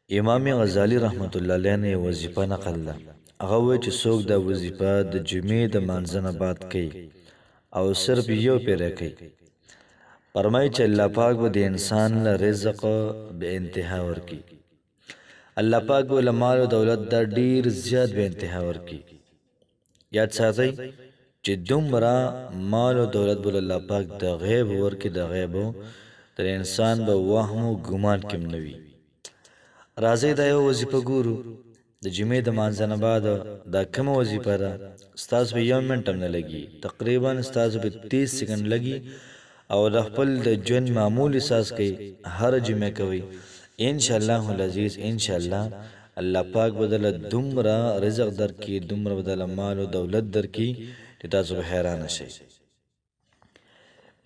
امام غزالی رحمت الله علیه نه وظیفه نقل ده. هغه وایي چې څوک دا وظیفه د جمعې د مانځه نه بعد کوي او صرف یو پیره کوي، فرمایي چې الله پاک به د انسان له رزق به انتها ورکي. الله پاک به له مال او دولت دا ډیر زیات به انتها ورکي. یاد ساتئ چې دومره مال او دولت به الله پاک د غیب ورکي، د غیب تر انسان به وهم او ګمان کم نه وي. راځئ دا یو وظیفه ګورو. د جمعې د مانځه نه بعد دا کومه وظیفه ده؟ ستاسو به یو منټ هم نه لګي، تقریبا ستاسو به 30 سکند لګي او د خپل د ژوند معمولي ساز کوي، هر جمعه کوي ان شاء الله العزیز. ان شاء الله الله پاک بدل دومره رزق درکې، دومره بدل مال او دولت درکې چې تاسو به حیران شئ.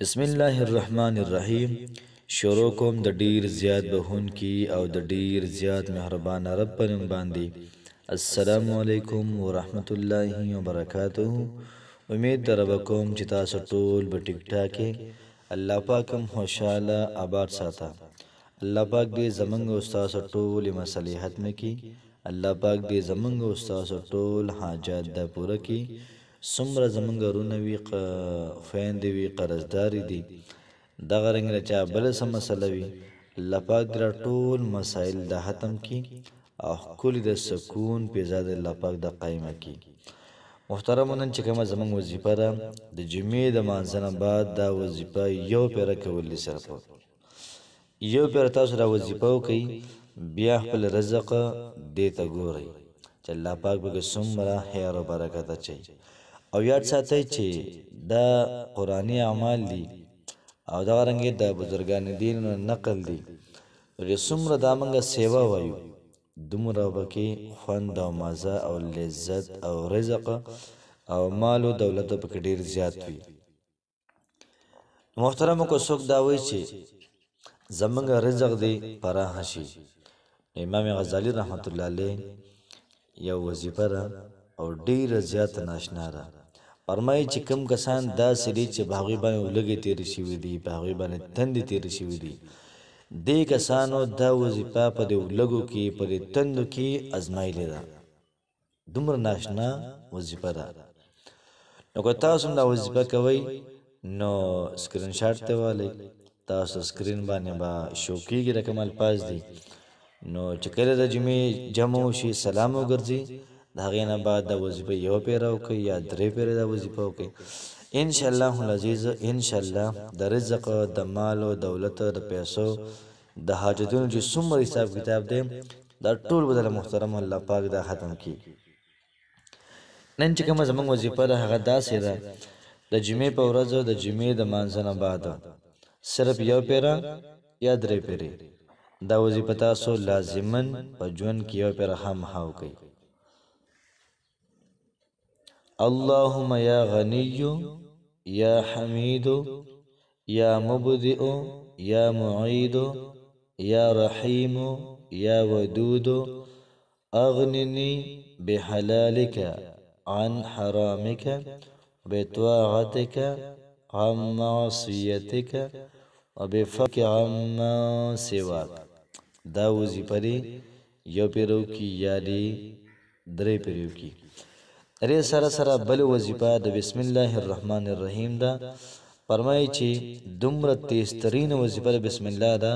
بسم الله الرحمن الرحیم. شروع کوم د ډیر زیات بهون کی او د ډیر زیات مهربان رب په نوم باندې. السلام علیکم ورحمت الله وبرکاته. امید در کوم چې تاسو ټول به ټیک ټاک الله پاکم خوشاله آباد ساته. الله پاک دې زمونږ او تاسو ټول مسلې ختم کړي. الله پاک دې زمونږ او تاسو ټول حاجات د پوره کړي. څومره زمونږ رونه وي خویندې وي قرضداري دي دغه رنګ نه چا بل څه مسله وي، الله پاک دې ټول مسایل د ختم کړي او ښکلي د سکون فضا د الله پاک د قایمه کړي. محترمو نن چې کومه زمونږ وظیفه ده د جمعې د مانځه نه بعد دا وظیفه یو پیره کول دي. صرف یو پیره تاسو دا وظیفه وکړئ، بیا خپل رزق دې ته ګورئ چې الله پاک به څومره خیر او برکت اچوي. او یاد ساتئ چې دا قرآني اعمال دي او دغه رنګې د بزرګان دین نقل دي. څومره دا موږ سیوا وایو دومره به کې خوند او مزه او لذت او رزق او مال او دولت به کې ډېر زیات وي. محترمو کو څوک دا وایي چې زمونږ رزق دی پراخ شي، امام غزالی رحمت الله علیه یو وظیفه ده او ډېره زیاته ناشنا ده. فرمایي چې کوم کسان داسې دي چې په هغوی باندې ولږې تېرې شوي دي، په هغوی باندې تندې تېرې شوي دي، دې کسانو دا وظیفه په دې ولږو کې په دې تندو کې ازمایلې ده. دومره ناشنا وظیفه ده. نو که تاسو هم دا وظیفه کوئ نو سکرین شاټ ته والئ، تاسو سکرین باندې به شو کېږي رقم الفاظ دي. نو چې کله د جمعې جمع وشي سلام وګرځي، د هغې نه بعد دا وظیفه یو پیره وکړئ یا 3 پیره دا وظیفه وکړئ. انشاءالله العزیز انشاءالله د رزق د مال او دولت د پیسو د حاجتونو چې څومره حساب کتاب دی دا ټول به د محترم الله پاک دا ختم کړي. نن چې کومه زموږ وظیفه ده هغه داسې ده د جمعې په ورځ د جمعې د مانځه نه بعد صرف یو پیره یا 3 پیرې دا وظیفه تاسو لازماً په ژوند کې یو پیره خامخا وکړئ. اللهم یا غنی یا حمید یا مبدئ یا معید یا رحیم یا ودود اغننی بحلالک عن حرامک بطاعتک عن معصیتک وبفضلک عما سواک. دا وظیفه دی یو پیرو کی یا دی 3 پیرو کی. ری سره سره بل وظیفه د بسم الله الرحمن الرحیم ده. فرمایي چې دومره تیزترین وظیفه بسم الله ده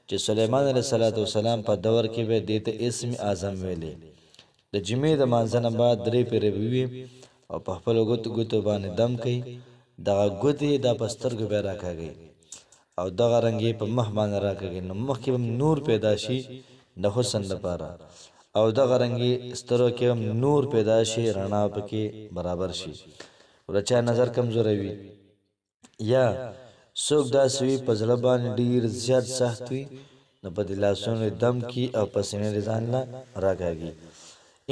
چې سلیمان علیه السلام په دور کې به دې ته اسم اعظم ویلې. د جمعې د مانځه نه بعد 3 پیرې وي او په خپل ګوتو باندې دم کوي. دغه ګوتې دا په سترګو به راکاږي او دغه رنګ یې په مخ باندې راکاږي. نو مخکې به نور پیدا شي د حسن لپاره او دغه رنګي سترو کې هم نور پیدا شي، رڼا پکې برابر شي. ورچا نظر کمزوري وي یا څوک داسې وي په زړه باندې ډېر زیات سخت وي نو په دې لاسونو دم کی او په سینې ځان لا راکاږي.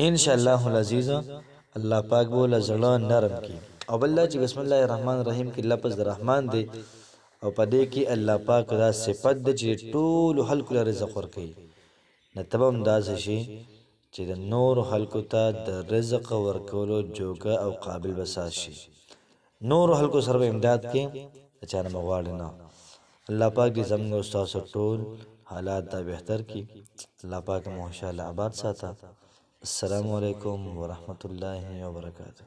ان شاء الله العزیز الله پاک بوله زړه نرم کی. او بل چې بسم الله الرحمن الرحیم کې لفظ رحمان دی او په دې کې الله پاک دا صفت د چې ټول خلق له رزق ورکوي. نتبم داسې شي چې د نور خلکو ته د رزق ورکولو جوګه او قابل بساز شي. نور خلکو سره امداد کې اچانه مغواړي نه. الله پاک دې زموږ او تاسو ټول حالات دا بهتر کی الله پاک مو انشاءالله آباد ساته. السلام علیکم ورحمت الله وبرکاته.